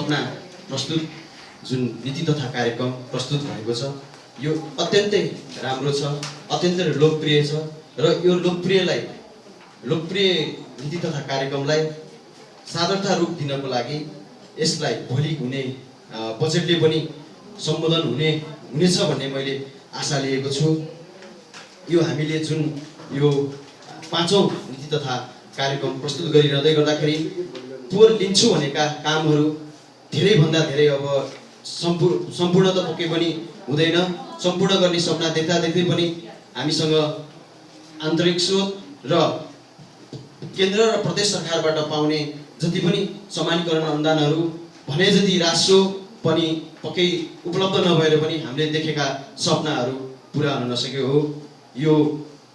सपना प्रस्तुत जुन नीति तथा कार्यक्रम प्रस्तुत भएको छ यो अत्यन्तै राम्रो छ, अत्यन्तै लोकप्रिय छ र यो लोकप्रिय नीति तथा कार्यक्रमलाई सार्थकता रूप दिनको लागि यसलाई भोलि हुने बजेटले पनि सम्बोधन हुनेछ भन्ने मैले आशा लिएको छु। यो हामीले जुन यो 5औं नीति तथा कार्यक्रम प्रस्तुत गरिरहँदै गर्दाखेरि पोहोर लिन्छु भनेका कामहरू धेरैभन्दा धेरै अब सम्पूर्ण त पक्कै पनि हुँदैन। सम्पूर्ण गर्ने सपना देख्दै पनि हामीसँग आन्तरिक स्रोत र केन्द्र र प्रदेश सरकारबाट पाउने जति पनि समानीकरण अनुदानहरू भने जति राशि पनि पक्कै उपलब्ध नभएर पनि हामीले देखेका सपनाहरू पुरा हुन नसकेको हो। यो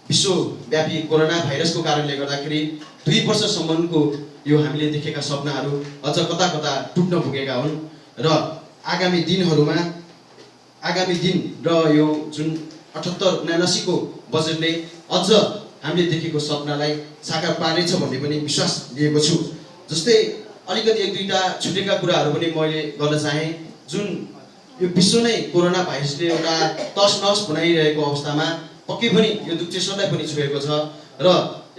विश्वव्यापी कोरोना भाइरसको कारणले गर्दाखेरि 2 वर्षसम्मको यो हामीले देखेका सपनाहरू अझ कता टुट्न पुगेका हुन् र आगामी दिन र यो जुन 78-79 को बजेटले अझ हामीले देखेको सपनालाई साकार पार्नेछ भन्ने पनि विश्वास लिएको छु। जस्तै अलिकति एक दुईटा छुटेका कुराहरू पनि मैले गर्न चाहे। जुन यो विश्व नै कोरोना भाइरसले एउटा तसनस बनाइरहेको अवस्थामा पक्कै पनि यो दुक्चेश्वरलाई पनि छुएको छ र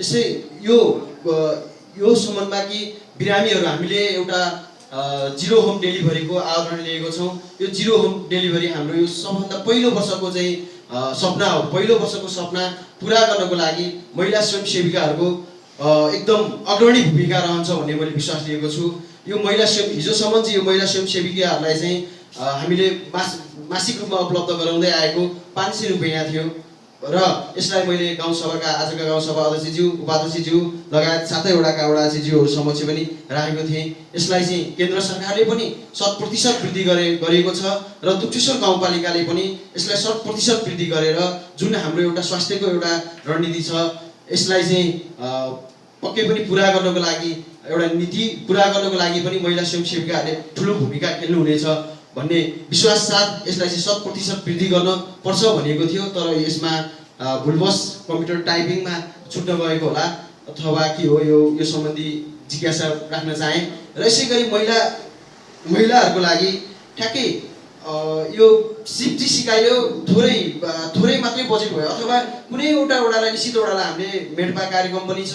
यसै यो सम्बन्धमा कि बिरामीहरू हामीले एउटा जिरो होम डेलिभरीको आह्वान लिएको छौँ। यो जिरो होम डेलिभरी हाम्रो यो सबभन्दा पहिलो वर्षको चाहिँ सपना हो। पहिलो वर्षको सपना पुरा गर्नको लागि महिला स्वयंसेविकाहरूको एकदम अग्रणी भूमिका रहन्छ भन्ने मैले विश्वास लिएको छु। यो हिजोसम्म चाहिँ यो महिला स्वयंसेविकाहरूलाई चाहिँ हामीले मासिक रूपमा उपलब्ध गराउँदै आएको 500 रुपैयाँ थियो र यसलाई मैले गाउँसभाका आजका गाउँसभा अध्यक्षज्यू उपाध्यक्षज्यू लगायत 7वटा वडा अध्यक्षज्यूहरू समक्ष पनि राखेको थिएँ। यसलाई चाहिँ केन्द्र सरकारले पनि 100% वृद्धि गरेको छ र दुक्चेश्वर गाउँपालिकाले पनि यसलाई 100% वृद्धि गरेर जुन हाम्रो एउटा स्वास्थ्यको एउटा रणनीति छ यसलाई चाहिँ पक्कै पनि पुरा गर्नको लागि एउटा नीति पुरा गर्नको लागि पनि महिला स्वयंसेविकाहरूले ठुलो भूमिका खेल्नुहुनेछ भन्ने विश्वास साथ यसलाई चाहिँ 100% वृद्धि गर्न पर्छ भनेको थियो। तर यसमा भुलवश कम्प्युटर टाइपिङमा छुट्न गएको होला अथवा के हो यो सम्बन्धी जिज्ञासा राख्न चाहे। र यसै गरी महिलाहरूको लागि ठ्याक्कै यो सिफ्टी सिकाइयो थोरै मात्रै बजेट भयो अथवा कुनै एउटा वडालाई निश्चित वडालाई हामीले मेडपा कार्यक्रम पनि छ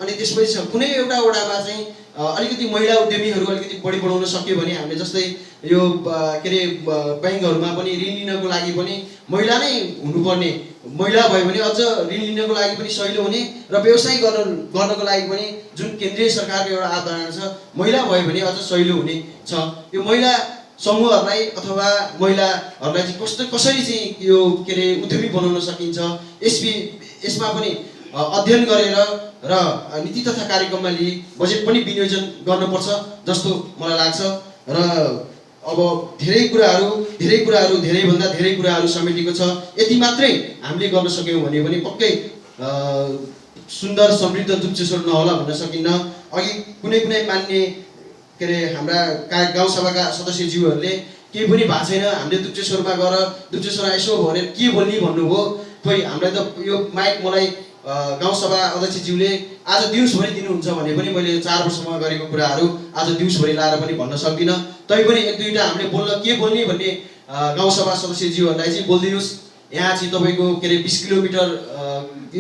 अनि त्यसपछि कुनै एउटा वडामा चाहिँ अलिकति महिला उद्यमीहरू अलिकति बढी बढाउन सक्यो भने हामीले जस्तै यो के अरे ब्याङ्कहरूमा पनि ऋण लिनको लागि पनि महिला नै हुनुपर्ने, महिला भयो भने अझ ऋण लिनको लागि पनि सजिलो हुने र व्यवसाय गर्नको लागि पनि जुन केन्द्रीय सरकारको एउटा अवधारणा छ महिला भयो भने अझ सजिलो हुने छ। यो महिला समूहहरूलाई अथवा महिलाहरूलाई चाहिँ कसरी चाहिँ यो के अरे उद्यमी बनाउन सकिन्छ यसमा पनि अध्ययन गरेर र नीति तथा कार्यक्रममा लिई बजेट पनि विनियोजन गर्नुपर्छ जस्तो मलाई लाग्छ। र अब धेरै भन्दा धेरै कुराहरू समेटेको छ। यति मात्रै हामीले गर्न सक्यौँ भने पनि पक्कै सुन्दर समृद्ध दुक्चेश्वर नहोला भन्न सकिन्न। अघि कुनै मान्ने के अरे हाम्रा गाउँसभाका सदस्यज्यूहरूले केही पनि भएको छैन हामीले दुक्चेश्वरमा गएर दुक्चेश्वरमा यसो भनेर के बोल्ने भन्नुभयो। खोइ हामीलाई त यो माइक मलाई गाउँसभा अध्यक्षज्यूले आज दिउँसभरि दिनुहुन्छ भने पनि मैले 4 वर्षमा गरेको कुराहरू आज दिउँसभरि लाएर पनि भन्न सक्दिनँ। तैपनि एक दुईवटा हामीले के बोल्ने भन्ने गाउँसभा सदस्यज्यूहरूलाई चाहिँ बोलिदिनुहोस्। यहाँ चाहिँ तपाईँको के अरे 20 किलोमिटर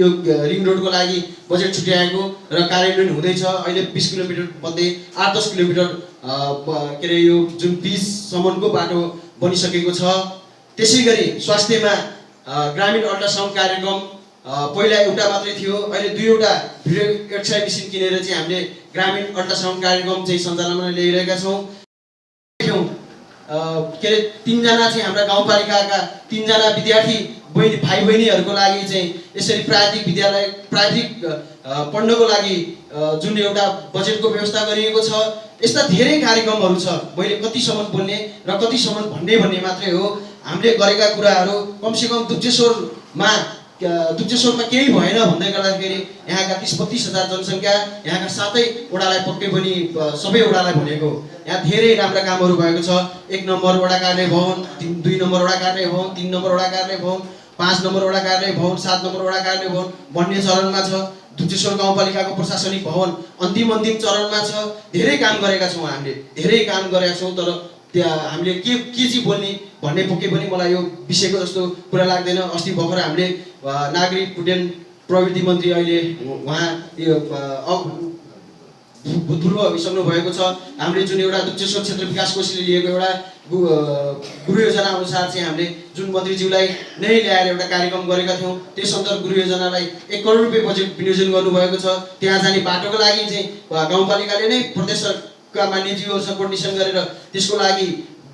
यो रिङ रोडको लागि बजेट छुट्याएको र कार्यान्वयन हुँदैछ। अहिले 20 किलोमिटर मध्ये 8-10 किलोमिटर के अरे यो जुन 20सम्मको बाटो बनिसकेको छ। त्यसै गरी स्वास्थ्यमा ग्रामीण अल्ट्रासाउन्ड कार्यक्रम पहिला एउटा मात्रै थियो, अहिले 2वटा भिडियो एक्सरे मेसिन किनेर चाहिँ हामीले ग्रामीण अल्ट्रासाउन्ड कार्यक्रम चाहिँ सञ्चालनमा ल्याइरहेका छौँ। के अरे 3 जना चाहिँ हाम्रा गाउँपालिकाका 3 जना विद्यार्थी भाइ बहिनीहरूको लागि चाहिँ यसरी प्राविधिक पढ्नको लागि जुन एउटा बजेटको व्यवस्था गरिएको छ। यस्ता धेरै कार्यक्रमहरू छ। मैले कतिसम्म बोल्ने र कतिसम्म भन्ने मात्रै हो। हामीले गरेका कुराहरू कमसेकम दुक्चेश्वरमा केही भएन भन्दै गर्दाखेरि यहाँका 30-32 हजार जनसङ्ख्या यहाँका 7 वडालाई पक्कै पनि सबै वडालाई भनेको यहाँ धेरै राम्रा कामहरू भएको छ। 1 नम्बर वडा कार्यालय भवन, 2 नम्बर वडा कार्यालय भवन, 3 नम्बर वडा कार्यालय भवन, 5 नम्बर वडा कार्यालय भवन, 7 नम्बर वडा कार्यालय भवन बन्ने चरणमा छ। दुधेश्वर गाउँपालिकाको प्रशासनिक भवन अन्तिम चरणमा छ। धेरै काम गरेका छौँ हामीले, धेरै काम गरेका छौँ। तर त्यहाँ हामीले के चाहिँ बोल्ने भन्ने पक्कै पनि मलाई यो विषयको जस्तो कुरा लाग्दैन। अस्ति भर्खर हामीले नागरिक उड्डयन प्रविधि मन्त्री अहिले उहाँ यो भूतपूर्व भइसक्नु भएको छ। हामीले जुन एउटा दुधेश्वर क्षेत्र विकास कोषले लिएको एउटा गृह योजना अनुसार चाहिँ हामीले जुन मन्त्रीज्यूलाई नै ल्याएर एउटा कार्यक्रम गरेका थियौँ, त्यस अन्तर्गत गृह योजनालाई 1 करोड रुपियाँ बजेट विनियोजन गर्नुभएको छ। त्यहाँ जाने बाटोको लागि चाहिँ गाउँपालिकाले नै प्रदेशका मान्यज्यूहरूसँग कोर्डिनेसन गरेर त्यसको लागि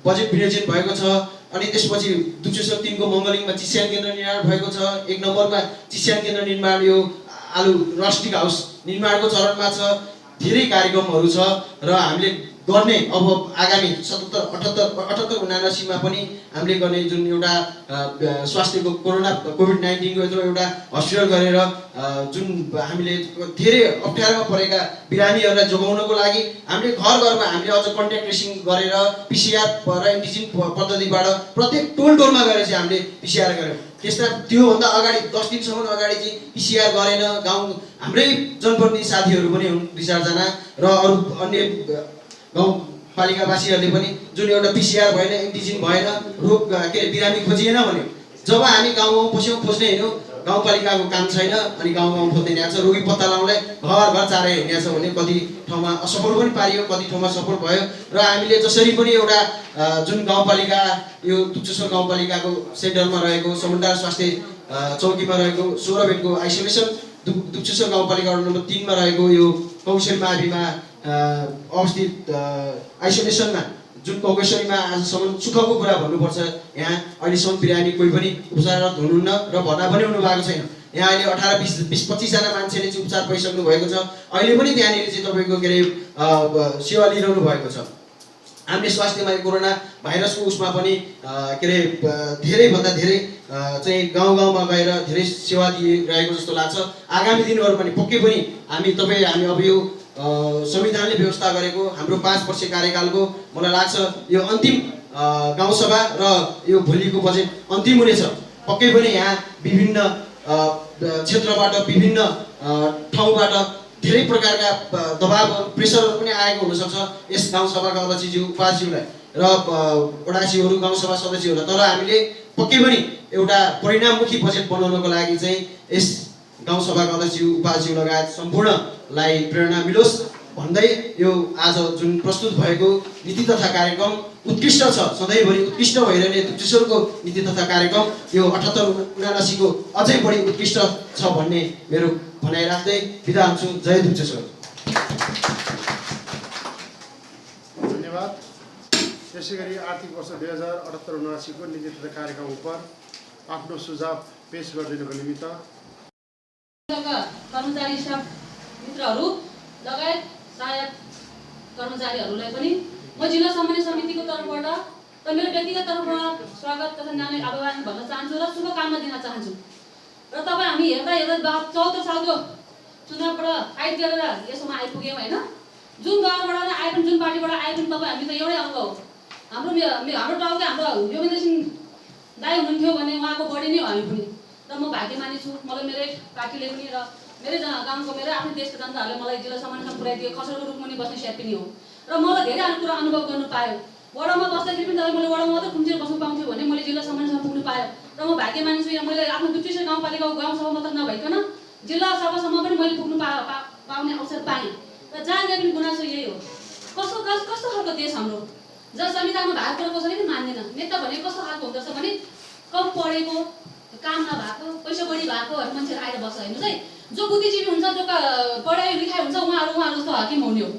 बजेट विनियोजन भएको छ। अनि त्यसपछि दुधेश्वर 3 को मङ्गलिङमा चिस्यान केन्द्र निर्माण भएको छ। 1 नम्बरमा चिस्यान केन्द्र निर्माण यो आलु रस्टिक हाउस निर्माणको चरणमा छ। धेरै कार्यक्रमहरू छ र हामीले गर्ने अब आगामी 77, 78, 79 मा पनि हामीले गर्ने जुन एउटा स्वास्थ्यको कोभिड-19 को यत्रो एउटा हस्पिटल गरेर जुन हामीले धेरै अप्ठ्यारोमा परेका बिरामीहरूलाई जोगाउनको लागि हामीले घरमा हामीले अझ कन्ट्याक्ट ट्रेसिङ गरेर पिसिआर र एन्टिजेन पद्धतिबाट प्रत्येक टोलमा गएर चाहिँ हामीले पिसिआर गर्यौँ। त्यसमा त्योभन्दा अगाडि 10 दिनसम्म अगाडि चाहिँ पिसिआर गरेन गाउँ हाम्रै जनप्रतिनिधि साथीहरू पनि हुन् 2-4 जना र अरू अन्य गाउँपालिकावासीहरूले पनि जुन एउटा पिसिआर भएन, एन्टिजेन भएन, रोग बिरामी खोजिएन भन्यो। जब हामी गाउँ पस्यौँ, खोज्ने हिँड्यौँ, गाउँपालिकाको काम छैन अनि गाउँ खोज्दै हिँडेको छ। रोगी पत्ता लगाउनलाई घर चारै हिँडेको छ भने कति ठाउँमा असफल पनि पारियो, कति ठाउँमा सफल भयो। र हामीले जसरी पनि एउटा जुन गाउँपालिका यो दुधेश्वर गाउँपालिकाको सेन्टरमा रहेको समुदाय स्वास्थ्य चौकीमा रहेको 16 बेडको आइसोलेसन, दुधेश्वर गाउँपालिका वडा नम्बर 3 मा रहेको यो कौशल माविमा अवस्थित आइसोलेसनमा जुन कौकेश्वरीमा आजसम्म सुखको कुरा भन्नुपर्छ, यहाँ अहिलेसम्म बिरामी कोही पनि उपचाररत हुनुहुन्न र भर्ना पनि हुनु भएको छैन। यहाँ अहिले 18, 20, 25 जना मान्छेले चाहिँ उपचार पाइसक्नु भएको छ। अहिले पनि त्यहाँनिर चाहिँ तपाईँको के अरे सेवा लिइरहनु भएको छ। हामीले स्वास्थ्यमा कोरोना भाइरसको उसमा पनि के अरे धेरैभन्दा धेरै चाहिँ गाउँमा गएर धेरै सेवा दिइरहेको जस्तो लाग्छ। आगामी दिनहरू पनि पक्कै पनि हामी अब यो संविधानले व्यवस्था गरेको हाम्रो 5 वर्ष कार्यकालको मलाई लाग्छ यो अन्तिम गाउँसभा र यो भोलिको बजेट अन्तिम हुनेछ। पक्कै पनि यहाँ विभिन्न क्षेत्रबाट विभिन्न ठाउँबाट धेरै प्रकारका दबाव प्रेसरहरू पनि आएको हुनसक्छ यस गाउँसभाका अध्यक्षज्यू, उपाध्यक्षज्यूलाई र वडाध्यक्षहरू, गाउँसभा सदस्यहरूलाई। तर हामीले पक्कै पनि एउटा परिणाममुखी बजेट बनाउनको लागि चाहिँ यस गाउँसभाका अध्यक्षज्यू, उपाध्यक्षज्यू लगायत सम्पूर्णलाई प्रेरणा मिलोस् भन्दै यो आज जुन प्रस्तुत भएको नीति तथा कार्यक्रम उत्कृष्ट छ, सधैँभरि उत्कृष्ट भइरहने दुधेश्वरको नीति तथा कार्यक्रम यो 78-79 को अझै बढी उत्कृष्ट छ भन्ने मेरो भनाइ राख्दै बिदा हुन्छु। जय दुधेश्वर। धन्यवाद। त्यसैगरी आर्थिक वर्ष 2078-79 को नीति तथा कार्यक्रम उप आफ्नो सुझाव पेश गरिदिनको निमित्त कर्मचारी स्टाफ मित्रहरू लगायत सहायक कर्मचारीहरूलाई पनि म जिल्ला समन्वय समितिको तर्फबाट र मेरो व्यक्तिगत तर्फबाट स्वागत तथा नानी आह्वान भन्न चाहन्छु र शुभकामना दिन चाहन्छु। र तपाईँ हामी हेर्दा 74 सालको चुनावबाट फाइट गरेर यसमा आइपुग्यौँ होइन। जुन दलबाट आए पनि जुन पार्टीबाट आए पनि तपाईँ हामी त एउटै अङ्ग हो। हाम्रो टाउको हाम्रो योगेन्द्र सिंह दाइ हुनुहुन्थ्यो भने उहाँको बढी नै हो हामी पनि। र म भाग्यमानी छु, मलाई मेरै पार्टीले पनि र मेरै गाउँको मेरो आफ्नो देशको जनताहरूले मलाई जिल्लासम्मसम्म पुर्याइदियो। खसरको रूपमा नि बस्ने स्यापिनी हो र मलाई धेरै कुरा अनुभव गर्नु पायो। वडामा बस्दाखेरि पनि तपाईँ मैले वडामा मात्रै खुम्चेर बस्नु पाउँथ्यो भने मैले जिल्लासम्मसम्म पुग्नु पाएँ र म भाग्यमानी छु। यहाँ मैले आफ्नो दुधेश्वर गाउँपालिकाको गाउँसभा मात्र नभइकन जिल्ला सभासम्म पनि मैले पुग्नु पाउने अवसर पाएँ र जहाँ गए पनि गुनासो यही हो। कस्तो खालको देश हाम्रो, जहाँ संविधानमा भएको कुरा कसैले पनि मान्दैन। नेता भनेको कस्तो खालको हुँदो रहेछ भने कम पढेको, काम नभएको, पैसा बढी भएकोहरू मान्छेहरू आएर बस्छ। हेर्नुहोस् है, जो बुद्धिजीवी हुन्छ, जो पढाइ लेखाइ हुन्छ, उहाँहरू जस्तो हाकिम हुने हो,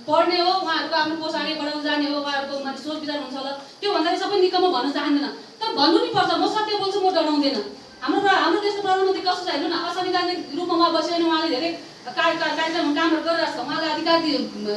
पढ्ने हो, उहाँहरूको आफ्नो पोस्ट अगाडि बढाउन जाने हो, उहाँहरूको माथि सोच विचार हुन्छ होला। त्यो भन्दाखेरि सबै निकम्म भन्न चाहँदैन, तर भन्नु नि पर्छ। म सत्य बोल्छु, म डराउँदैन। हाम्रो देशको प्रधानमन्त्री कस्तो छ हेर्नु न, असंवैधानिक रूपमा उहाँ बसेर उहाँले धेरै कार्यक्रम कामहरू गरिरहेको छ। उहाँले अधिकार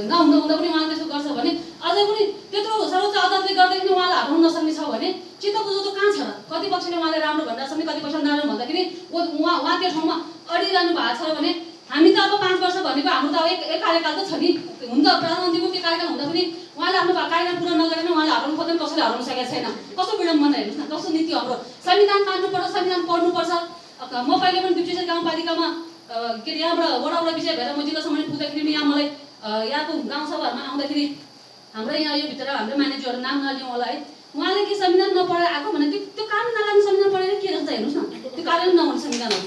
नहुँदा पनि उहाँले त्यसो गर्छ भने अझै पनि त्यत्रो सर्वोच्च अदालतले गर्दाखेरि उहाँलाई हटाउन नसक्ने छ भने चित्तको जो कहाँ छ र? कति पक्षले उहाँले राम्रो भनिरहेको छ भने कति पक्षले नराम्रो भन्दाखेरि उहाँ त्यो ठाउँमा अडिरहनु भएको छ भने हामी त अब 5 वर्ष भनेको हाम्रो त एक कार्यकाल त छ नि। हुन त प्रधानमन्त्रीको त्यो कार्यकाल हुँदा पनि उहाँले आफ्नो कार्यकाल पुरा नगरेर उहाँले हटाउनु खोज्दा पनि कसैले हटाउन सकेको छैन। कस्तो विडम्बना हेर्नुहोस् न, कस्तो नीति हाम्रो। संविधान मान्नुपर्छ, संविधान पढ्नुपर्छ। म पहिले पनि दुधेश्वर गाउँपालिकामा के अरे यहाँबाट वडाबाट विषय भएर म जिल्लासम्म पुग्दाखेरि पनि यहाँ मलाई यहाँको गाउँसभाहरूमा आउँदाखेरि हाम्रो यहाँ यो भित्र हाम्रो म्यानेजरहरू नाम नलिउँ होला है, उहाँले के संविधान नपढेर आएको भने त्यो कानुन नलाग्ने संविधान पढेर के रहेछ हेर्नुहोस् न, त्यो कार्यान्वयन नहुने संविधान हो।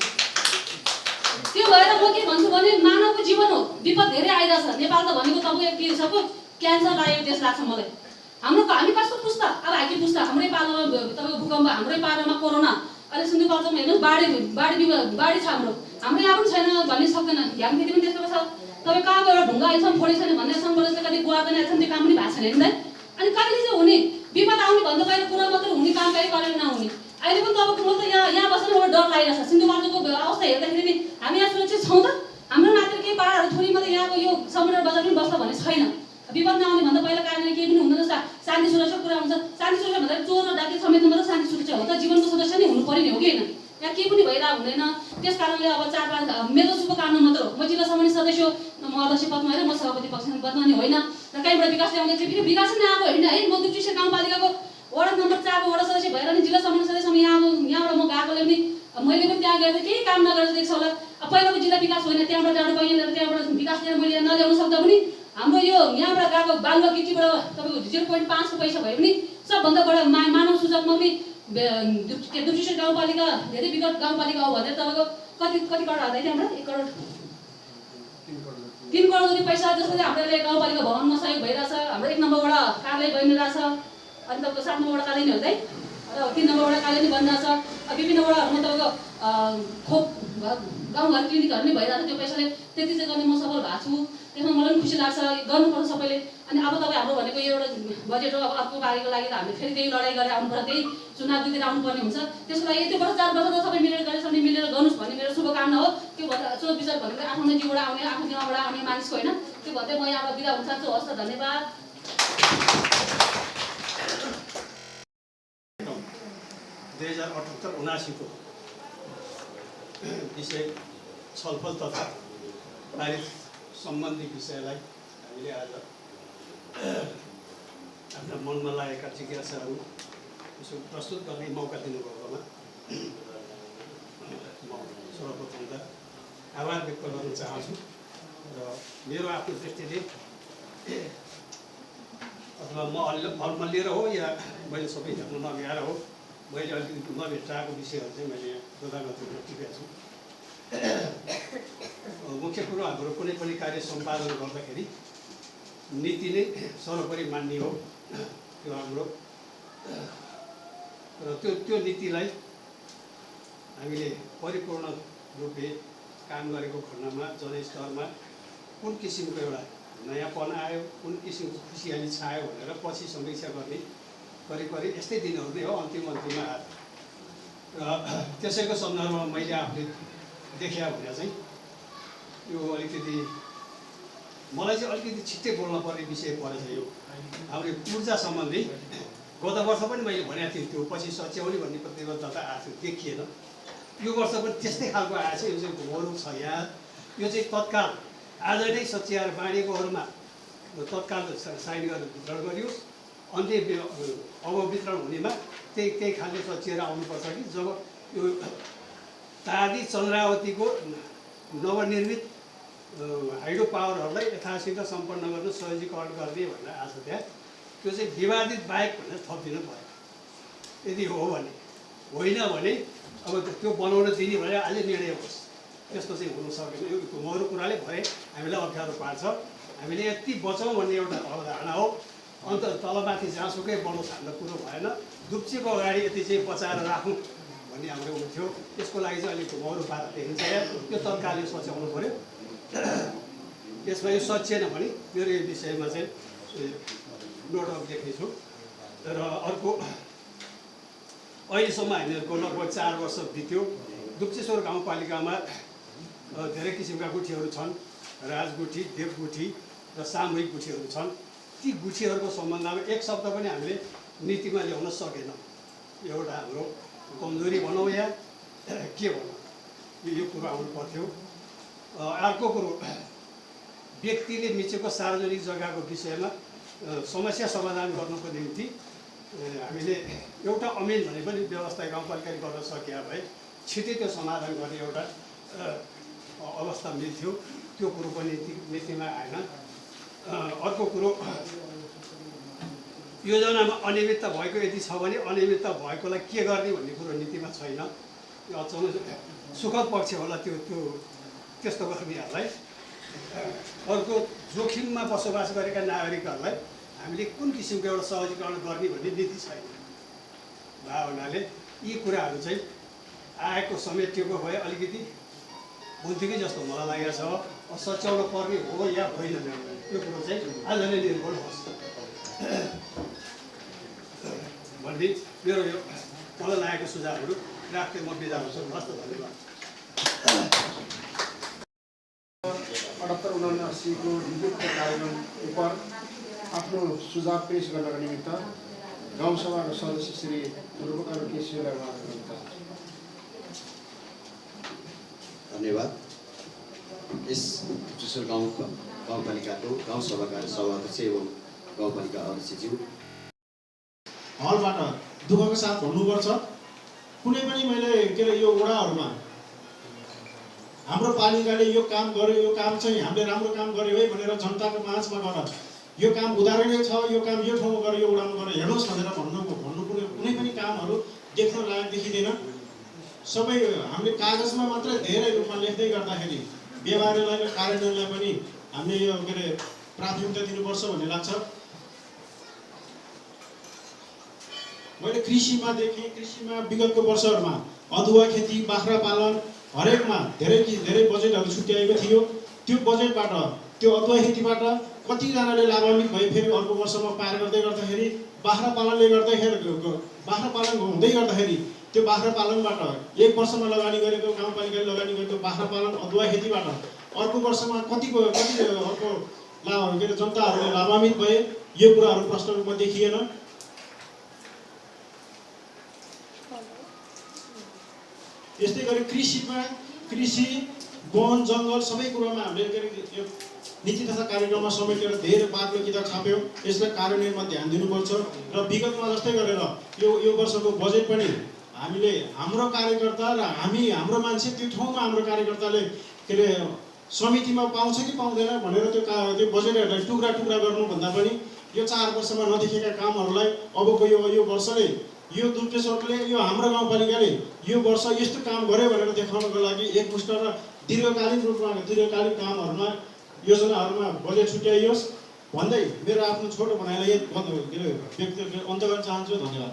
त्यो भएर म के भन्छु भने मानवको जीवन हो, विपद धेरै आइरहेछ। नेपाल त भनेको तपाईँको के सबको क्यान्सर लागेको देश लाग्छ मलाई। हामी कस्तो पुस्ता, अब हाइकी पुस्ता, हाम्रै पालोमा तपाईँको भूकम्प, हाम्रै पालोमा कोरोना, अहिले सिन्धुपाल्चोकमा हेर्नुहोस् बाढी छ हाम्रो यहाँ पनि छैन भन्ने सक्दैन। घ्याम खेती पनि त्यस्तो छ, तपाईँ कहाँको एउटा ढुङ्गा आइसम्म फोडेको छैन भन्ने सङ्घले कति गुवार्दैन आइसम्म त्यो काम पनि भएको छैन हेर्दै। अनि कहिले चाहिँ हुने विपद आउने भन्दा पहिला कुरा मात्रै हुने काम कहिले गरेर नहुने। अहिले पनि तपाईँको म त यहाँ बसेर एउटा डर लागिरहेछ। सिन्धुपाल्चोकको अवस्था हेर्दाखेरि पनि हामी यहाँ सुरक्षित छौँ त? हाम्रो नातिर केही पाहाडहरू थोरै मात्रै यहाँको यो समुद्र बजार पनि बस्छ भन्ने छैन। विपद नआउने भन्दा पहिला कार्यान्वयन केही पनि हुँदैन। शान्ति सुरक्षा कुरा हुन्छ। शान्ति सुरक्षा भन्दा चोर र डाके समेत मात्रै शान्ति सुरक्षा हो त? जीवनको सुरक्षा नै हुनु पर्ने हो कि होइन? यहाँ केही पनि भइरहेको हुँदैन। त्यस कारणले अब 4-5 मेरो शुभकामना मात्र हो। म जिल्ला सामान्य सदस्य हो, म अध्यक्ष पदमा होइन, म सभापति पदमा नि होइन। र कहीँबाट विकास ल्याउने चाहिँ फेरि विकास नै आएको होइन है। म दुप्चिसे गाउँपालिकाको वडा नम्बर 4 को वडा सदस्य भएर नि जिल्ला सामान्य सदस्यमा यहाँबाट म गएकोले पनि मैले पनि त्यहाँ गएर केही काम नगरेर देख्छ होला। पहिलाको जिल्ला विकास होइन, त्यहाँबाट डाँडो पाइने लिएर त्यहाँबाट विकास लिएर मैले नल्याउन सक्दा पनि हाम्रो यो यहाँबाट गएको बालुवा गिटीबाट तपाईँको 0.5 को पैसा भए पनि सबभन्दा बडा मानव सूचकमा पनि दुप्चिसे गाउँपालिका धेरै विगत गाउँपालिका हो भनेर तपाईँको कति करोड हाल्दै त्यहाँबाट 1 करोड 3 करोड जति पैसा जसले हाम्रो गाउँपालिका भवनमा सहयोग भइरहेछ। हाम्रो 1 नम्बरबाट कार्यालय बनिरहेछ, अनि तपाईँको 7 नम्बरबाट कार्यालय नि हुँदै र 3 नम्बरबाट कार्यालय नि बनिरहेछ। विभिन्न वडाहरूमा तपाईँको खोप गाउँघर क्लिनिकहरू नि भइरहेछ। त्यो पैसाले त्यति चाहिँ गर्ने म सफल भएको छु। त्यसमा मलाई पनि खुसी लाग्छ, गर्नुपर्छ सबैले। अनि अब तपाईँ हाम्रो भनेको यो एउटा बजेट हो, अब अर्को बारेको लागि त हामीले फेरि त्यही लडाइँ गरेर आउनुपर्छ, त्यही चुनाव जितेर आउनुपर्ने हुन्छ। त्यसको लागि यति वर्ष 4 वर्ष त सबै मिलेर गरेर सबैले मिलेर गर्नुहोस् भन्ने मेरो शुभकामना हो। त्यो भन्दा सोच विचार भनेको आफ्नो जीवबाट आउने, आफ्नो गाउँबाट आउने मानिसको होइन। त्यो भन्दै म यहाँबाट बिदा हुन चाहन्छु। हस् त, धन्यवाद। 2078-79 को विषय छलफल तथा पारित सम्बन्धी विषयलाई हामीले आज आफ्ना मनमा लागेका जिज्ञासाहरू प्रस्तुत गर्ने मौका दिनुभएकोमा म सर्वप्रथम त आभार व्यक्त गर्न चाहन्छु। र मेरो आफ्नो दृष्टिले अथवा म अल्मलिएर हो या मैले सबै हेर्न नभ्याएर हो, मैले अलिकति नभेट्टाएको विषयहरू चाहिँ मैले प्रधानमन्त्री टिपेको छु। मुख्य कुरो हाम्रो कुनै पनि कार्य सम्पादन गर्दाखेरि नीति नै सर्वोपरि मान्ने हो, त्यो हाम्रो। र त्यो नीतिलाई हामीले परिपूर्ण रूपले काम गरेको खण्डमा जनस्तरमा कुन किसिमको एउटा नयाँपन आयो, कुन किसिमको खुसियाली छायो भनेर पछि समीक्षा गर्ने करिब यस्तै दिनहरू नै हो, अन्तिममा आयो। र त्यसैको सन्दर्भमा मैले आफूले देख्या भने चाहिँ यो अलिकति मलाई चाहिँ अलिकति छिट्टै बोल्न पर्ने विषय परेछ। यो हाम्रो ऊर्जा सम्बन्धी गत वर्ष पनि मैले भनेको थिएँ, त्यो पछि सच्याउने भन्ने प्रतिबद्धता आएको थियो, देखिएन। यो वर्ष पनि त्यस्तै खालको आएछ। यो चाहिँ घुमहरू छ यहाँ। यो चाहिँ तत्काल आज नै सच्याएर बाँडेकोहरूमा तत्काल साइन गरेर वितरण गरियोस्। अन्त्य अब वितरण हुनेमा त्यही खालले सचिएर आउनुपर्छ कि जब यो तादी चन्द्रावतीको नवनिर्मित हाइड्रो पावरहरूलाई यथाशीघ्र सम्पन्न गर्न सहजीकरण गर्ने भनेर आज त्यहाँ त्यो चाहिँ विवादित बाहेक भनेर थपिदिनु पऱ्यो। यदि हो भने, होइन भने अब त्यो बनाउन दिने भने अझै निर्णय होस्। त्यस्तो चाहिँ हुन सकेन। यो घुमहरू कुराले भए हामीलाई अप्ठ्यारो पार्छ। हामीले यति बचाउँ भन्ने एउटा अवधारणा हो, अन्त तलमाथि जहाँसुकै बढोस् हाम्रो कुरो भएन। दुप्चीको अगाडि यति चाहिँ बचाएर राखौँ भन्ने हाम्रो उ थियो। त्यसको लागि चाहिँ अलिक घुमहरू पारा देखिन्छ। यो तत्काल यो सच्याउनु पऱ्यो। त्यसमा यो सच्याएन भने मेरो यो विषयमा चाहिँ नोट अफ देख्नेछु। र अर्को, अहिलेसम्म हामीहरूको लगभग 4 वर्ष बित्यो। दुप्चेश्वर गाउँपालिकामा धेरै किसिमका गुठीहरू छन्, राजगुठी, देवगुठी र सामूहिक गुठीहरू छन्। ती गुठीहरूको सम्बन्धमा एक शब्द पनि हामीले नीतिमा ल्याउन सकेनौँ। एउटा हाम्रो कमजोरी भनौँ या के भनौँ, यो कुरो आउनु पर्थ्यो। अर्को कुरो, व्यक्तिले मिचेको सार्वजनिक जग्गाको विषयमा समस्या समाधान गर्नको निम्ति हामीले एउटा अमेन भने पनि व्यवस्था गाउँपालिकाले गर्न सकिया भए छिटै त्यो समाधान गर्ने एउटा अवस्था मिल्थ्यो, त्यो कुरो पनि नीतिमा आएन। अर्को कुरो, योजनामा अनियमितता भएको यदि छ भने अनियमितता भएकोलाई के गर्ने भन्ने कुरो नीतिमा छैन। यो अचम्म सुखद पक्ष होला त्यस्तो गर्नेहरूलाई। अर्को, जोखिममा बसोबास गरेका नागरिकहरूलाई हामीले कुन किसिमको एउटा सहजीकरण गर्ने भन्ने नीति छैन भए हुनाले यी कुराहरू चाहिँ आएको समेटिएको भए अलिकति हुन्थ्यो कि जस्तो मलाई लागेको छ। सच्याउन पर्ने हो या होइन यो कुरो चाहिँ आज नै निर्भर होस् भन्ने मेरो यो मलाई लागेको सुझावहरू राख्दै म बिदा हुन्छु। हस्त धन्यवाद। 78-79 को विद्युत कार्यक्रम उप आफ्नो सुझाव पेश गर्नका निमित्त गाउँसभाको सदस्य श्री ध्रुवकरण केसीलाई उहाँको निमित्त धन्यवाद। यस जुसुर गाउँपालिकाको गाउँसभाका सभाध्यक्ष एवं गाउँपालिका अध्यक्षज्यू, हलबाट दुःखको साथ भन्नुपर्छ, कुनै पनि मैले के अरे यो वडाहरूमा हाम्रो पालिकाले यो काम गर्यो, यो काम चाहिँ हामीले राम्रो काम गर्यो है भनेर जनताको माझमा गएर यो काम उदाहरणीय छ, यो काम यो ठाउँमा गर्यो, यो वडामा गएर हेर्नुहोस् भनेर भन्नु कुनै पनि कामहरू देख्न लायक देखिँदैन। सबै हामीले कागजमा मात्रै धेरै रूपमा लेख्दै गर्दाखेरि व्यवहारलाई र कार्यान्वयनलाई पनि हामीले यो के अरे प्राथमिकता दिनुपर्छ भन्ने लाग्छ। मैले कृषिमा देखेँ, कृषिमा विगतको वर्षहरूमा अदुवा खेती, बाख्रा पालन हरेकमा धेरै बजेटहरू छुट्याएको थियो। त्यो बजेटबाट, त्यो अदुवा खेतीबाट कतिजनाले लाभान्वित भए, फेरि अर्को वर्षमा पार गर्दाखेरि बाख्रा पालन हुँदै गर्दाखेरि त्यो बाख्रा पालनबाट एक वर्षमा लगानी गरेको गाउँपालिकाले लगानी गरेको बाख्रा पालन अदुवा खेतीबाट अर्को वर्षमा अर्को के अरे जनताहरूले लाभान्वित भए, यो कुराहरू प्रश्न रूपमा देखिएन। यस्तै गरी कृषि, वन, जङ्गल सबै कुरामा हामीले यो नीति तथा कार्यक्रममा समेटेर धेरै बाक्लो किताब छाप्यौँ। यसलाई कार्यान्वयनमा ध्यान दिनुपर्छ र विगतमा जस्तै गरेर यो वर्षको बजेट पनि हामीले हाम्रो कार्यकर्ता र हाम्रो मान्छे त्यो ठाउँमा हाम्रो कार्यकर्ताले के अरे समितिमा पाउँछ कि पाउँदैन भनेर त्यो बजेटहरूलाई टुक्रा गर्नुभन्दा पनि यो 4 वर्षमा नदेखेका कामहरूलाई अबको यो वर्षले यो दुर्पेश्वरले यो हाम्रो गाउँपालिकाले यो वर्ष यस्तो काम गर्यो भनेर देखाउनको लागि एकमुष्ट र दीर्घकालीन कामहरूमा योजनाहरूमा बजेट छुट्याइयोस् भन्दै मेरो आफ्नो छोटो भनाइलाई व्यक्त अन्त गर्न चाहन्छु। धन्यवाद।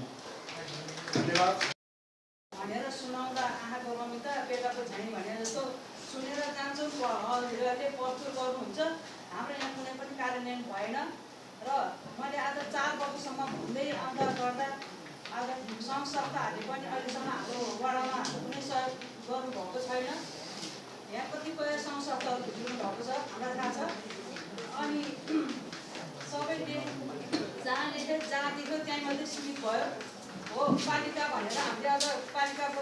भनेर सुनाउँदा आँखाको रमिता पेटाको झाइ भने जस्तो सुनेर जान्छौँ, हजुरहरूले प्रस्तुत गर्नुहुन्छ। हाम्रो यहाँ कुनै पनि कार्यान्वयन भएन र मैले आज 4 वर्षसम्म भन्दै आउँदा गर्दा आज सङ्घ संस्थाहरूले पनि अहिलेसम्म हाम्रो वडामा कुनै सहयोग गर्नुभएको छैन। यहाँ कतिपय सङ्घ संस्थाहरू भित्रिनु भएको छ, हामीलाई थाहा छ। अनि सबैले जहाँ लेख्यो जहाँ देख्यो त्यहीँ मात्रै सीमित भयो हो। पालिका भनेर हामीले आज पालिकाको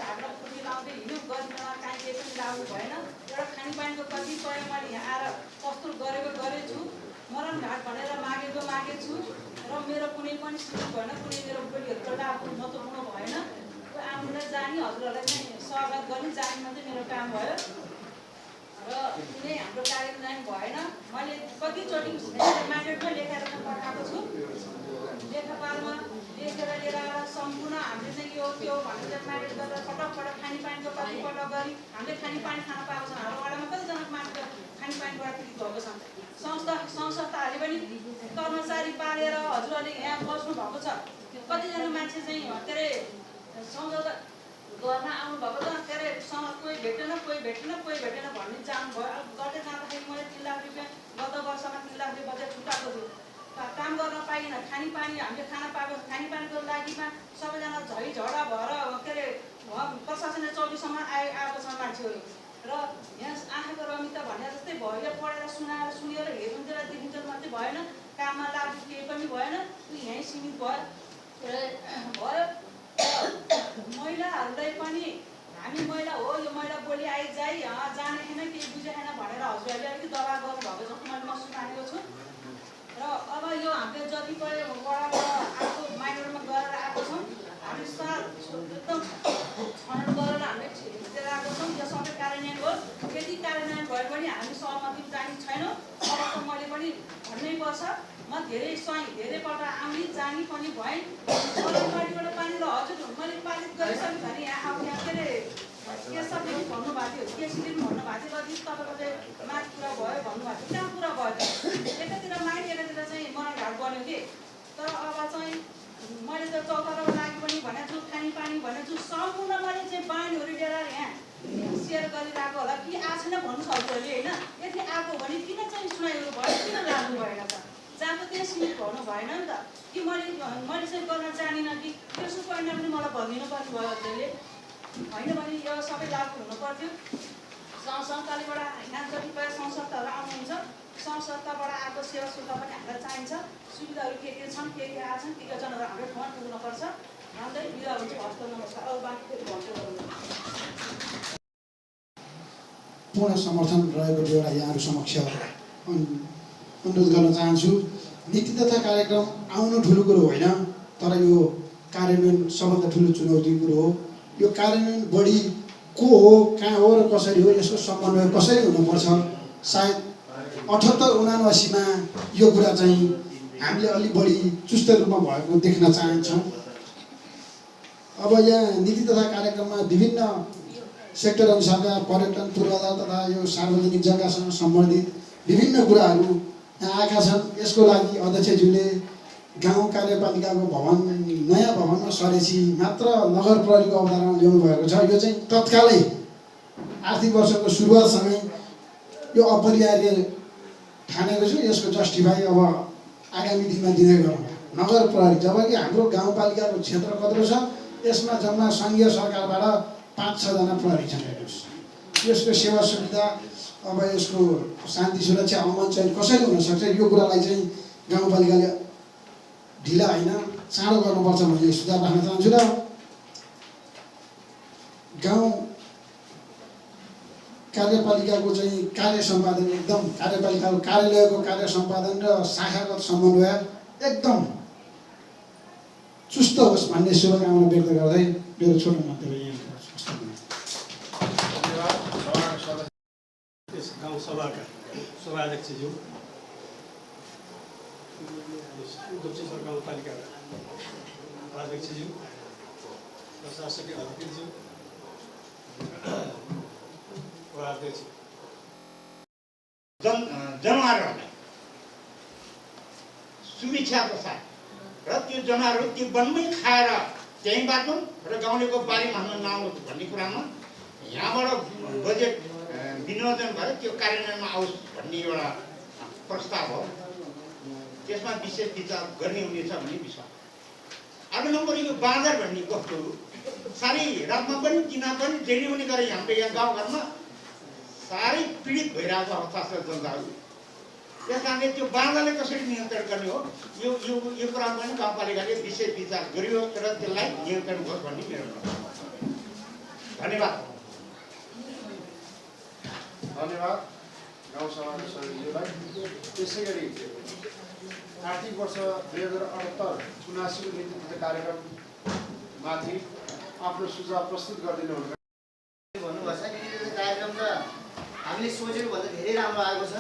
धारमा खुट्टी लाउँदै हिँड्यौँ, गरिबमा काहीँ केही पनि लाउनु भएन। एउटा खानेपानीको कतिपय मैले यहाँ आएर प्रस्तुत गरेछु, मरणघाट भनेर मागेछु र मेरो कुनै पनि सीमित भएन, कुनै मेरो बोलीहरूको लाभ महत्त्वपूर्ण भएन। आफूलाई जाने हजुरहरूलाई चाहिँ स्वागत गर्ने जाने मात्रै मेरो काम भयो र कुनै हाम्रो कार्यान्वयन भएन। मैले कतिचोटि म्यान्डेटमा लेखेर पठाएको छु, लेखापालमा लेखेर लिएर आएर सम्पूर्ण हामीले चाहिँ यो त्यो भनेर म्यान्डेट गरेर फटक खानेपानीको कतिपल्ट गरी हामीले खानेपानी खान पाएको छ। हाम्रो वडामा कतिजना मान्छे खानेपानीबाट पीडित भएको छ। संस्थाहरूले पनि कर्मचारी पालेर हजुरहरूले यहाँ बस्नु भएको छ। कतिजना मान्छे चाहिँ के अरे सम्झौता गर्न आउनुभएको छ, के अरे कोही भेटेन भन्ने जानुभयो। अब गर्दै जाँदाखेरि मैले 3 लाख रुपियाँ गत वर्षमा 3 लाख रुपियाँ बजेट छुट्याएको छु। काम गर्न पाइनँ। खानेपानी हामीले खान पाएको, खानेपानीको लागिमा सबैजना झैझगडा भएर के अरे प्रशासनले 24सम्म आएको छ मान्छेहरू र यहाँ आँखाको रमिता भने जस्तै भयो। यो पढेर सुनेर हेर्नुन्जेल देखिन्जेल मात्रै भएन, काममा लाग्नु केही पनि भएन, यहीँ सीमित भयो। महिलाहरूलाई पनि हामी महिला हो, यो महिला बोली आइजाइ जाने छैन, केही बुझे छैन भनेर हजुरहरूले अलिकति दबाब गर्नुभएको जस्तो मैले महसुस मानेको छु। र अब यो हामीले जतिपय वडाबाट आएको माइनरमा गरेर आएको छौँ, हामी एकदम छनौट गरेर हामीले लिएर आएको छौँ। यो सबै कार्यान्वयन हो। म धेरैपल्ट आउने जाने पनि भएँ। मलाई पार्टीबाट पानी ल हजुर मैले पालित गरिसकेँ भने यहाँ अब यहाँ के अरे केशवले पनि भन्नुभएको थियो, केसीले पनि भन्नुभएको थियो, दिदी तपाईँको चाहिँ माग पुरा भयो भन्नुभएको थियो। कहाँ पुरा भयो त? एकातिर माग एकातिर चाहिँ मरणघाट बन्यो कि। तर अब चाहिँ मैले त चौताराको लागि पनि भनेको छु, खानेपानी भनेको छु, सम्पूर्ण मैले चाहिँ बानीहरू लिएर यहाँ सेयर गरिरहेको होला कि आएको छैन भन्नु सक्छ अरे होइन। यदि आएको भने किन चाहिँ सुनाइहरू भयो, किन लाग्नु भएन त? जहाँको त्यही सिमेन्ट भन्नु भएन नि त कि मैले चाहिँ गर्न जानिनँ कि त्यसको परिणाम पनि मलाई भनिदिनु पर्ने भयो हजुरले। होइन भने यो सबै लागु हुनु पर्थ्यो। संस्थाबाट यहाँ जति प्रायः संस्थाहरू आउनुहुन्छ, संस्थाबाट आएको सेवा सुविधा पनि हामीलाई चाहिन्छ। सुविधाहरू के छन्, के आएछन्, टिकाजनहरू हाम्रो ठाउँमा पुग्नुपर्छ भन्दै बिदा हुन्छ। हस्त नमस्कार। अब बाँकी फेरि भन्छु। पूर्ण समर्थन रहेको बेहोरा यहाँहरू समक्ष अनुरोध गर्न चाहन्छु। नीति तथा कार्यक्रम आउनु ठुलो कुरो होइन, तर यो कार्यान्वयन सबभन्दा ठुलो चुनौती कुरो हो। यो कार्यान्वयन बढी को हो, कहाँ हो र कसरी हो, यसको समन्वय कसरी हुनुपर्छ, सायद 78-79 मा यो कुरा चाहिँ हामीले अलि बढी चुस्त रूपमा भएको देख्न चाहन्छौँ। अब यहाँ नीति तथा कार्यक्रममा विभिन्न सेक्टर अनुसारका पर्यटन, पूर्वाधार तथा यो सार्वजनिक जग्गासँग सम्बन्धित विभिन्न कुराहरू यहाँ आएका छन्। यसको लागि अध्यक्षज्यूले गाउँ कार्यपालिकाको भवन, नयाँ भवनमा सरेपछि मात्र नगर प्रहरीको अवधारणा ल्याउनु भएको छ। यो चाहिँ तत्कालै आर्थिक वर्षको सुरुवातसँगै यो अपरिहार्य ठानेको छु। यसको जस्टिफाई अब आगामी दिनमा दिँदै गरौँ। नगर प्रहरी, जबकि हाम्रो गाउँपालिकाको क्षेत्र कत्रो छ, यसमा जम्मा सङ्घीय सरकारबाट 5-6 जना प्रहरी छन् हेर्नुहोस्। यसको सेवा सुविधा, अब यसको शान्ति सुरक्षा अमन चाहिँ कसरी हुनसक्छ, यो कुरालाई चाहिँ गाउँपालिकाले ढिला होइन चाँडो गर्नुपर्छ भन्ने सुझाव राख्न चाहन्छु। र गाउँ कार्यपालिकाको चाहिँ कार्य सम्पादन एकदम, कार्यपालिकाको कार्यालयको कार्य सम्पादन र शाखागत समन्वय एकदम चुस्त होस् भन्ने शुभकामना व्यक्त गर्दै मेरो छोटो मन्तव्य यहाँ गाउँ सभाका सभाध्यक्षज्यू, गुप्तेश्वर गाउँपालिकाका अध्यक्षज्यू, प्रशासकीय अधिकृतज्यू, उपाध्यक्ष, जनावरहरूलाई सुरक्षाको साथ र त्यो जनावरहरू त्यो वनमै खाएर त्यहीँ बाँच्नु र गाउँलेको बारीमा हाल्न नआउनु भन्ने कुरामा यहाँबाट बजेट विनियोजन भएर त्यो कार्यान्वयनमा आओस् भन्ने एउटा प्रस्ताव हो। त्यसमा विशेष विचार गर्ने हुनेछ भन्ने विश्वास। अर्को नम्बर यो बाँदर भन्ने वस्तुहरू साह्रै रातमा पनि दिनमा पनि डेली हुने गरे हाम्रो यहाँ गाउँघरमा साह्रै पीडित भइरहेको अवस्था छ जनताहरू। त्यस कारणले त्यो बाँदरले कसरी नियन्त्रण गर्ने हो, यो कुरा पनि गाउँपालिकाले विशेष विचार गरियोस् र त्यसलाई नियन्त्रण होस् भन्ने मेरो धन्यवाद। धन्यवाद गाउँसभाका सदस्यज्यूलाई। त्यसै गरी आर्थिक वर्ष 2078-79 नीति तथा कार्यक्रममाथि आफ्नो सुझाव प्रस्तुत गरिदिनु भन्नुभएको छ। नीति कार्यक्रम त हामीले सोचेको भन्दा धेरै राम्रो आएको छ।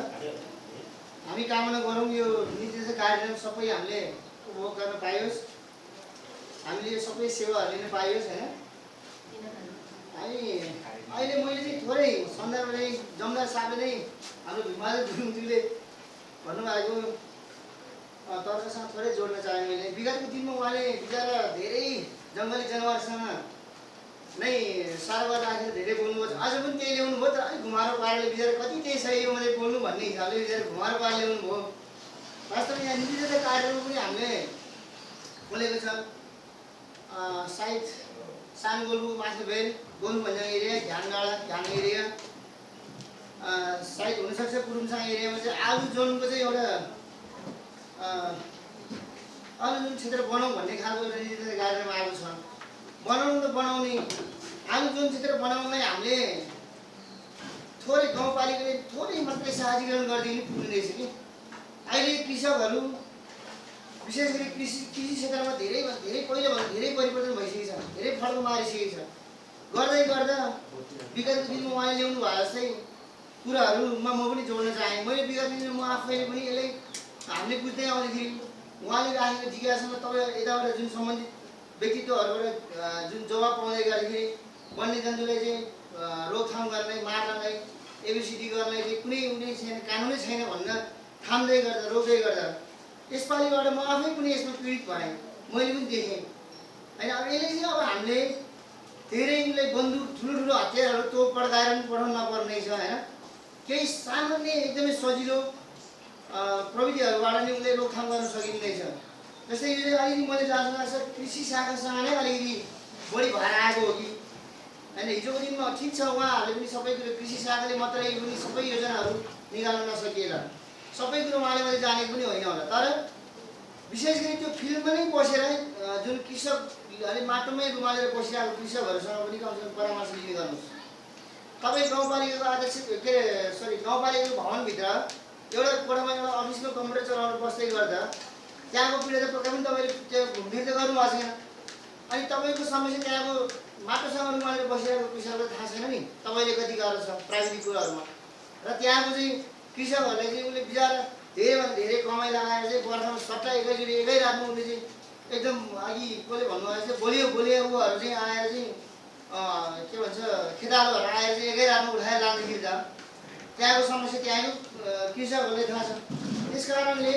हामी कामना गरौँ यो नीति तथा कार्यक्रम सबै हामीले उपभोग गर्न पाइयोस्, हामीले यो सबै सेवाहरू लिन पाइयोस् होइन। हामी अहिले मैले चाहिँ थोरै सन्दर्भ नै जमदार साहबले नै हाम्रो भीमबहादुर गुरुङज्यूले भन्नुभएको तर्कसँग थोरै जोड्न चाहेँ मैले। विगतको दिनमा उहाँले बिचरा धेरै जङ्गली जनावरसँग नै सारोबार राखेर धेरै बोल्नुभयो। आज पनि त्यही ल्याउनु भयो, तर अलिक घुमारो पारेर बिचरा कति त्यही सही हो मैले बोल्नु भन्ने हिसाबले बिचरा घुमारो पारेर ल्याउनु भयो। वास्तवमा यहाँ नीति तथा कार्यक्रम पनि हामीले बोलेको छ। सायद सानो गोल्फको माथि भेल, गोल्फ भन्ज्याङ एरिया, घ्याङ एरिया, सायद हुनसक्छ पुरुङसाङ एरियामा चाहिँ आलु जोनको चाहिँ एउटा आलु जोन क्षेत्र बनाउँ भन्ने खालको नीति तथा कार्यक्रम आएको छ। बनाउनु त बनाउने, आलु जोन क्षेत्र बनाउनलाई हामीले थोरै गाउँपालिकाले थोरै मात्रै सहजीकरण गरिदिनु पुग्ने रहेछ कि। अहिले कृषकहरू विशेष गरी कृषि क्षेत्रमा धेरै पहिलोभन्दा धेरै परिवर्तन भइसकेको छ, धेरै फड्को मारिसकेको छ। गर्दै गर्दा विगतको दिनमा उहाँले ल्याउनु भएको जस्तै कुराहरूमा म पनि जोड्न चाहेँ। मैले विगतको दिनमा म आफैले पनि यसलाई हामीले बुझ्दै आउँदाखेरि उहाँले राखेको जिज्ञासामा तपाईँ यताबाट जुन सम्बन्धित व्यक्तित्वहरूबाट जुन जवाब पाउँदै गर्दाखेरि वन्यजन्तुलाई चाहिँ रोकथाम गर्ने मार्नलाई एबिसिडी गर्ने चाहिँ कुनै छैन, कानुनै छैन भनेर थाम्दै गर्दा रोक्दै गर्दा यसपालिबाट म आफै पनि यसमा पीडित भएँ, मैले पनि देखेँ होइन। अब यसले चाहिँ अब हामीले धेरै उसलाई बन्दुक ठुलो हतियारहरू तोप पड्काएर पनि पठाउनु नपर्ने छ होइन। केही सामान्य एकदमै सजिलो प्रविधिहरूबाट नै उसले रोकथाम गर्न सकिँदैछ। जस्तै यो चाहिँ अलिकति मैले जहाँसम्म लाग्छ कृषि शाखासँग नै अलिकति बढी भएर आएको हो कि होइन। हिजोको दिनमा ठिक छ उहाँहरूले पनि सबै कुरो कृषि शाखाले मात्रै पनि सबै योजनाहरू निकाल्न नसकिएला, सबै कुरो उहाँले मैले जानेको पनि होइन होला। तर विशेष गरी त्यो फिल्डमा नै बसेर जुन कृषक अलि माटोमै रुमालेर बसिरहेको कृषकहरूसँग पनि कमसेकम परामर्श लिने गर्नुहोस्। तपाईँ गाउँपालिकाको अध्यक्ष के अरे गाउँपालिकाको भवनभित्र एउटा कोठामा एउटा अफिसमा कम्प्युटर चलाउनु बस्दै गर्दा त्यहाँको पीडा त पक्का पनि तपाईँले त्यो निर्णय गर्नुभएको छैन। अनि तपाईँको समस्या त्यहाँको माटोसँग रुमालेर बसिरहेको कृषकलाई थाहा छैन नि तपाईँले कति गाह्रो छ प्राविधिक कुराहरूमा। र त्यहाँको चाहिँ कृषकहरूलाई चाहिँ उसले बिचरा धेरैभन्दा धेरै कमाइ लगाएर चाहिँ बर्खामा सट्टा एकैचोटि एकै रातमा उसले चाहिँ एकदम अघि कसले भन्नुभएको चाहिँ बलियो ऊहरू चाहिँ आएर चाहिँ के भन्छ खेतालोहरू आएर चाहिँ एकै रातमा उठाएर लाँदाखेरि त त्यहाँको समस्या त्यहाँको कृषकहरूलाई थाहा छ। त्यस कारणले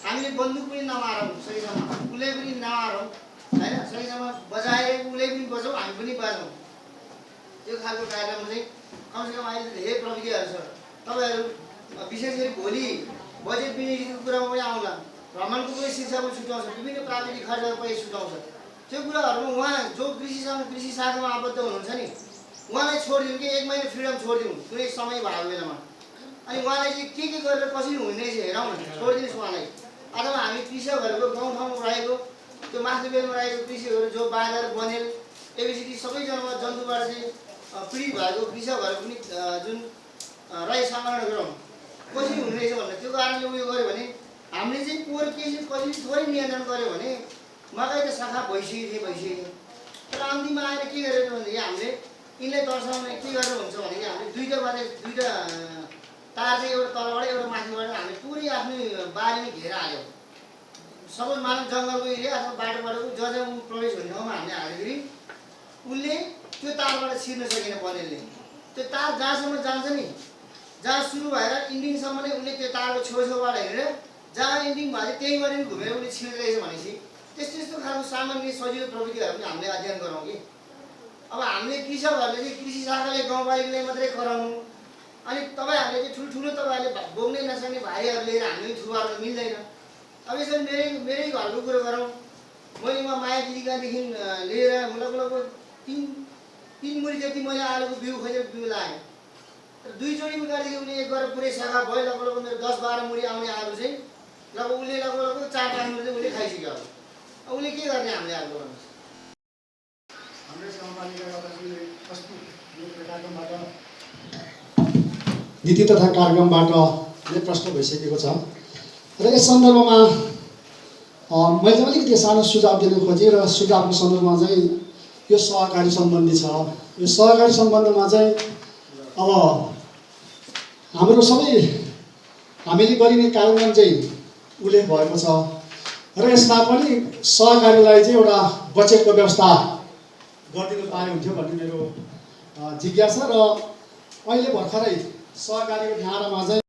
हामीले बन्दुक पनि नमारौँ, सहीसँग उसले पनि नमारौँ होइन, सहीसँग बजाएर उसले पनि बजाउँ हामी पनि बाजौँ। त्यो खालको कार्यक्रम चाहिँ कमसेकम अहिले धेरै प्रविधिहरू छ। तपाईँहरू विशेष गरी भोलि बजेट विनियोगको कुरामा पनि आउँला, भ्रमणको पनि शिक्षामा छुट्याउँछ, विभिन्न प्राविधिक खर्चहरू पनि छुट्याउँछ। त्यो कुराहरूमा उहाँ जो कृषि शाखामा आबद्ध हुनुहुन्छ नि उहाँलाई छोडिदिउँ कि 1 महिना फ्रिडम छोडिदिउँ कुनै समय भएको बेलामा। अनि उहाँलाई चाहिँ के गरेर कसरी हुने रहेछ हेरौँ न, छोडिदिनुहोस् उहाँलाई। अथवा हामी कृषकहरूको गाउँठाउँमा रहेको त्यो माथि बेलमा रहेको कृषकहरू जो बाँदर बनेल एबिसिडी सबै जन्तुबाट चाहिँ पीडित भएको कृषकहरू पनि जुन रही सङ्कलन गरौँ कसरी हुने रहेछ भनेर। त्यो कारणले उयो गऱ्यो भने हामीले चाहिँ पोहोर केही कसरी थोरै नियन्त्रण गऱ्यो भने मकै त शाखा भइसकेको थियो। तर अन्तिममा आएर के गरेर भनेदेखि हामीले यिनलाई दर्शाउने के गरेर हुन्छ भनेदेखि हामीले दुईवटा तार चाहिँ एउटा तलबाट एउटा माथिबाट हामीले पुरै आफ्नो बारीमा घेर हाल्यौँ। सपोज मानव जङ्गलको एरिया अथवा बाटोबाटोको जहाँ ऊ प्रवेश हुने ठाउँमा हामीले हाल्दाखेरि उसले त्यो तारबाट छिर्न सकेन बनेलले। त्यो तार जहाँसम्म जान्छ नि जहाँ सुरु भएर इन्डिङसम्म नै उसले त्यो तारको छेउछेउबाट हेरेर जहाँ इन्डिङ भयो त्यही गरेर घुमेर उसले छिर्दैछ भनेपछि त्यस्तो खालको सामान्य सजिलो प्रविधिहरू पनि हामीले अध्ययन गरौँ कि। अब हामीले कृषकहरूले चाहिँ कृषि शाखाले गाउँपालिकाले मात्रै गराउनु अनि तपाईँहरूले चाहिँ ठुल्ठुलो तपाईँहरूले बोक्नै नसक्ने भाइहरू लिएर हामीले ठुलोहरू मिल्दैन। अब यसरी मेरै घरको कुरो गरौँ, मैले उहाँ माया दिदीकादेखि लिएर लगभग 3 मुरी जति मैले आलुको बिउ खोजेर बिउ लगाएँ। तर 2 जोडीको गाडीदेखि उसले एक गरेर पुरै शाखा भयो। लगभग मेरो 10-12 मुरी आउने आलु चाहिँ लगभग उसले लगभग 4-5 मुरी चाहिँ उसले खाइसक्यो। अब उसले के गर्ने हामीले आलु गर्नुहोस्। हाम्रो गाउँपालिकाबाट नीति तथा कार्यक्रमबाट नै प्रश्न भइसकेको छ र यस सन्दर्भमा मैले चाहिँ अलिकति सानो सुझाव दिन खोजेँ र सुझावको सन्दर्भमा चाहिँ यो सहकारी सम्बन्धी छ। यो सहकारी सम्बन्धमा चाहिँ अब हाम्रो सबै हामीले गरिने कार्यान्वयन चाहिँ उल्लेख भएको छ र यसमा पनि सहकारीलाई चाहिँ एउटा बजेटको व्यवस्था गरिदिनु पाए हुन्थ्यो भन्ने मेरो जिज्ञासा। र अहिले भर्खरै सहकारीको ढाँडामा चाहिँ